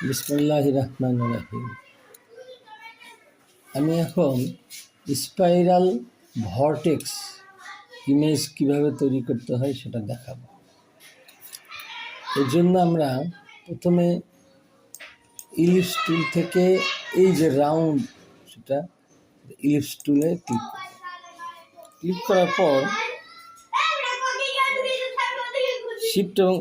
বিসমিল্লাহির রহমানির রহিম। আমি এখন স্পাইরাল ভর্টেক্স ইমেজ কিভাবে তৈরি করতে হয় সেটা দেখাবো। এর জন্য আমরা প্রথমে ইলিপস টুল থেকে এই যে রাউন্ড সেটা ইলিপস টুলে ক্লিক করার পর শিফট এবং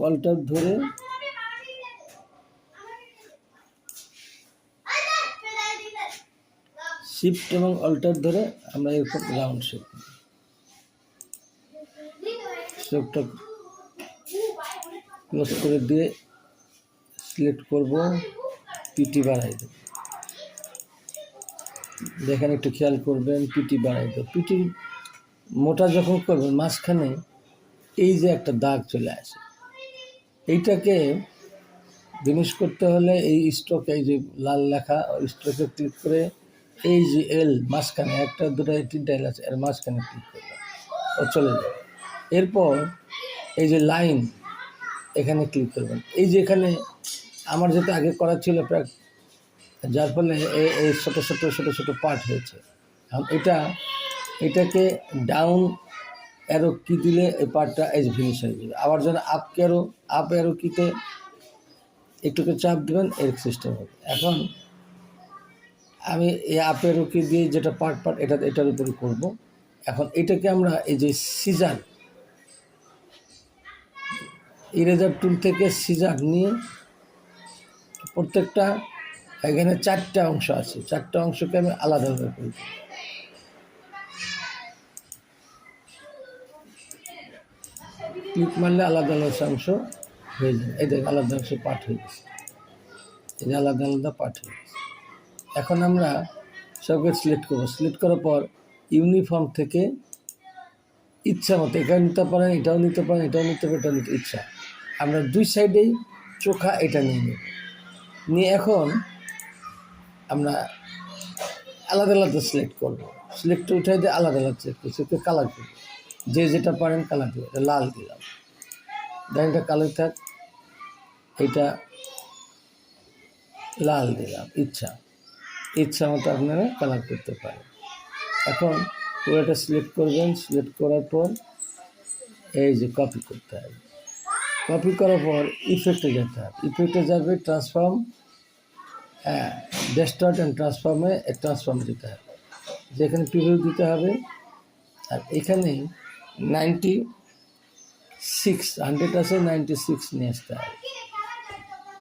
অল্টার ধরে আমরা এরকম রাউন্ড শেপটা ক্লোজ করে দিয়ে সিলেক্ট করব, পিটি বাড়াই দেব। দেখেন একটু খেয়াল করবেন, পিটি বাড়াই দেব। পিটি মোটা যখন করবেন মাঝখানে এই যে একটা দাগ চলে আসে, এইটাকে জিনিস করতে হলে এই স্ট্রোকে, এই যে লাল লেখা স্ট্রোকে ক্লিক করে এই যে এল মাঝখানে একটা দুটো তিনটা এল আছে, এর মাঝখানে ক্লিক করবেন, ও চলে যাবে। এরপর এই যে লাইন এখানে ক্লিক করবেন। এই যে এখানে আমার যেটা আগে করা ছিল প্রায়, যার ফলে এই ছোটো ছোটো ছোটো ছোটো পার্ট হয়েছে। এখন এটাকে ডাউন অ্যারো কি দিলে এই পার্টটা এই ফিনিশ হয়ে যাবে। আবার যেন আপ অ্যারো কিতে একটুকে চাপ দেবেন, এর সিস্টেম হবে। এখন আমি এই আপ অ্যারো কি দিয়ে যেটা পার্ট এটার উপরে করব। এখন এটাকে আমরা এই যে সিজার ইরেজার টুল থেকে সিজার নিয়ে প্রত্যেকটা, এখানে 4টা অংশ আছে, 4টা অংশকে আমি আলাদাভাবে করি। ক্লিক মারলে আলাদা আলাদা অংশ হয়ে যাবে। এই দেখ আলাদা অংশ পার্ট হয়ে গেছে, এই যে আলাদা আলাদা পার্ট হয়ে গেছে। এখন আমরা সবকে সিলেক্ট করবো। সিলেক্ট করার পর ইউনিফর্ম থেকে ইচ্ছা মতো এটাও নিতে পারেন, এটাও নিতে পারেন, এটাও নিতে পারেন, এটাও নিতে ইচ্ছা। আমরা দুই সাইডেই চোখা এটা নিয়ে নেব। নিয়ে এখন আমরা আলাদা আলাদা সিলেক্ট করবো। সিলেক্টর উঠাই দিয়ে আলাদা আলাদা সিলেক্ট করছি, কালার করবো, যে যেটা পারেন কালার দেবো। এটা লাল দিলাম, দেখেন এটা কালার থাক, এটা লাল দিলাম। ইচ্ছা মতো আপনারা কালার করতে পারেন। এখন পুরোটা সিলেক্ট করবেন। সিলেক্ট করার পর এই যে কপি করতে হবে। কপি করার পর ইফেক্টে যেতে হবে। ইফেক্টে যাবে ট্রান্সফর্ম, ডেস্টর্ট অ্যান্ড ট্রান্সফর্ম দিতে হবে, যেখানে প্রিভিউ দিতে হবে। আর এখানে 96 100 আছে, 96 নিয়ে আসতে হবে।